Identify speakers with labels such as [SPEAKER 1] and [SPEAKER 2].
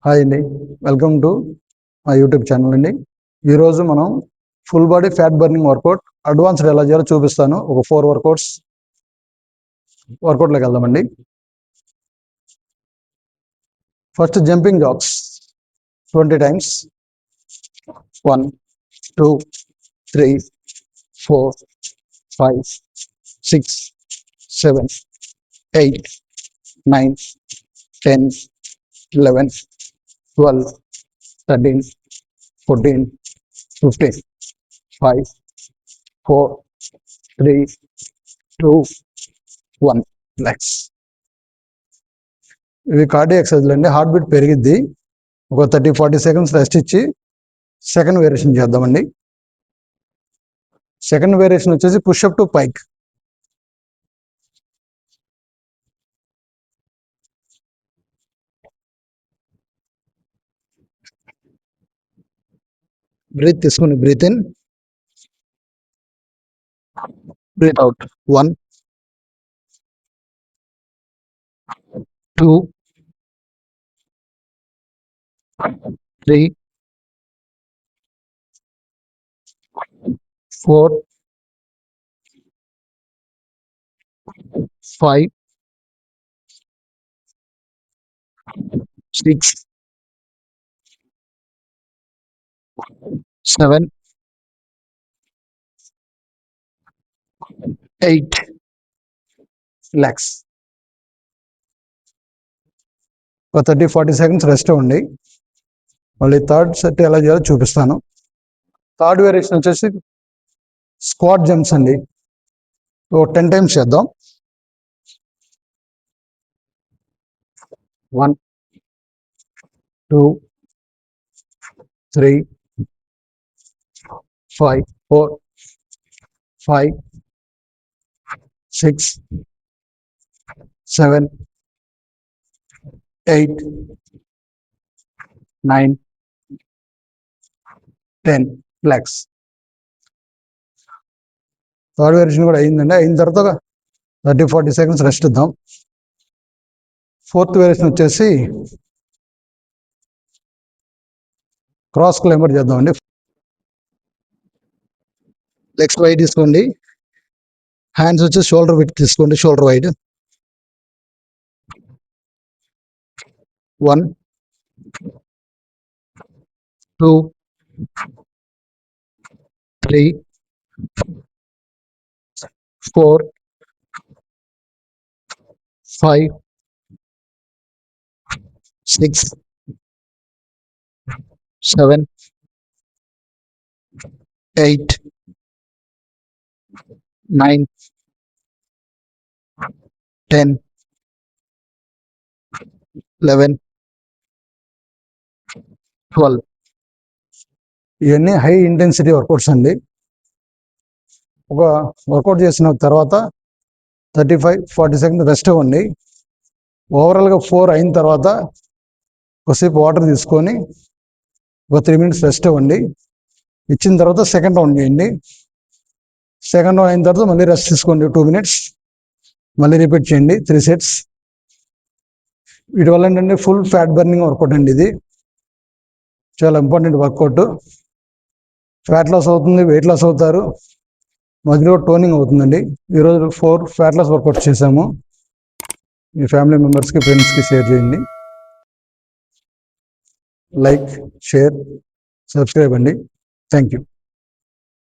[SPEAKER 1] Hi అండి, welcome to మా YouTube channel అండి. ఈరోజు మనం full body fat burning workout advanced ఎలా చేయాలో చూపిస్తాను. ఒక 4 వర్కౌట్లోకి వెళ్దామండి. First jumping jacks 20 times. 1 2 3 4 5 6 7 8 9 10 11 12 13 14 15 5 4 3 2 1 relax. ఇవి కార్డియో ఎక్సర్సైజ్లు అండి. హార్ట్ బీట్ పెరిగిద్ది. ఒక 30-40 సెకండ్స్ రెస్ట్ ఇచ్చి సెకండ్ వేరియేషన్ చేద్దామండి. సెకండ్ వేరియేషన్ వచ్చేసి పుషప్ టు పైక్. బ్రీత్ తీసుకుని breath in, breath out. 1 2 3 4 5 6 7 8 relax. ఒక 30-40 సెకండ్స్ రెస్ట్ అవ్వండి. మళ్ళీ థర్డ్ సెట్ ఎలా చేయాలో చూపిస్తాను. థర్డ్ వేరియేషన్ వచ్చేసి స్క్వాట్ జంప్స్ అండి. 10 టైమ్స్ చేద్దాం. 1 2 3 5 4 5 6 7 8 9 10 రిలాక్స్. థర్డ్ వేరియేషన్ కూడా అయిందండి. అయిన తర్వాత 30-40 సెకండ్స్ రెస్ట్ ఇద్దాం. ఫోర్త్ వేరియేషన్ వచ్చేసి క్రాస్ క్లైంబర్ చేద్దామండి. లెగ్స్ వైడ్ తీసుకోండి. హ్యాండ్స్ వచ్చి షోల్డర్ విడ్త్ తీసుకోండి, షోల్డర్ వైడ్. 1 2 3 4 5 6 7 8 9 10 11 12. ఇవన్నీ హై ఇంటెన్సిటీ వర్కౌట్స్ అండి. ఒక వర్కౌట్ చేసిన తర్వాత 35-40 సెకండ్ రెస్ట్ ఇవ్వండి. ఓవరాల్గా 4 అయిన తర్వాత కొద్దిసేపు వాటర్ తీసుకొని ఒక 3 మినిట్స్ రెస్ట్ ఇవ్వండి. ఇచ్చిన తర్వాత సెకండ్ రౌండ్ చేయండి. సెకండ్ రౌండ్ అయిన తర్వాత మళ్ళీ రెస్ట్ తీసుకోండి 2 మినిట్స్. మళ్ళీ రిపీట్ చేయండి 3 సెట్స్. వీటి వల్ల ఏంటంటే ఫుల్ ఫ్యాట్ బర్నింగ్ వర్కౌట్ అండి. ఇది చాలా ఇంపార్టెంట్ వర్కౌట్. ఫ్యాట్ లాస్ అవుతుంది, వెయిట్ లాస్ అవుతారు, మధ్యలో టోనింగ్ అవుతుందండి. ఈరోజు 4 ఫ్యాట్ లాస్ వర్కౌట్ చేశాము. మీ ఫ్యామిలీ మెంబర్స్కి, ఫ్రెండ్స్కి షేర్ చేయండి. లైక్, షేర్, సబ్స్క్రైబ్ అండి. Thank you.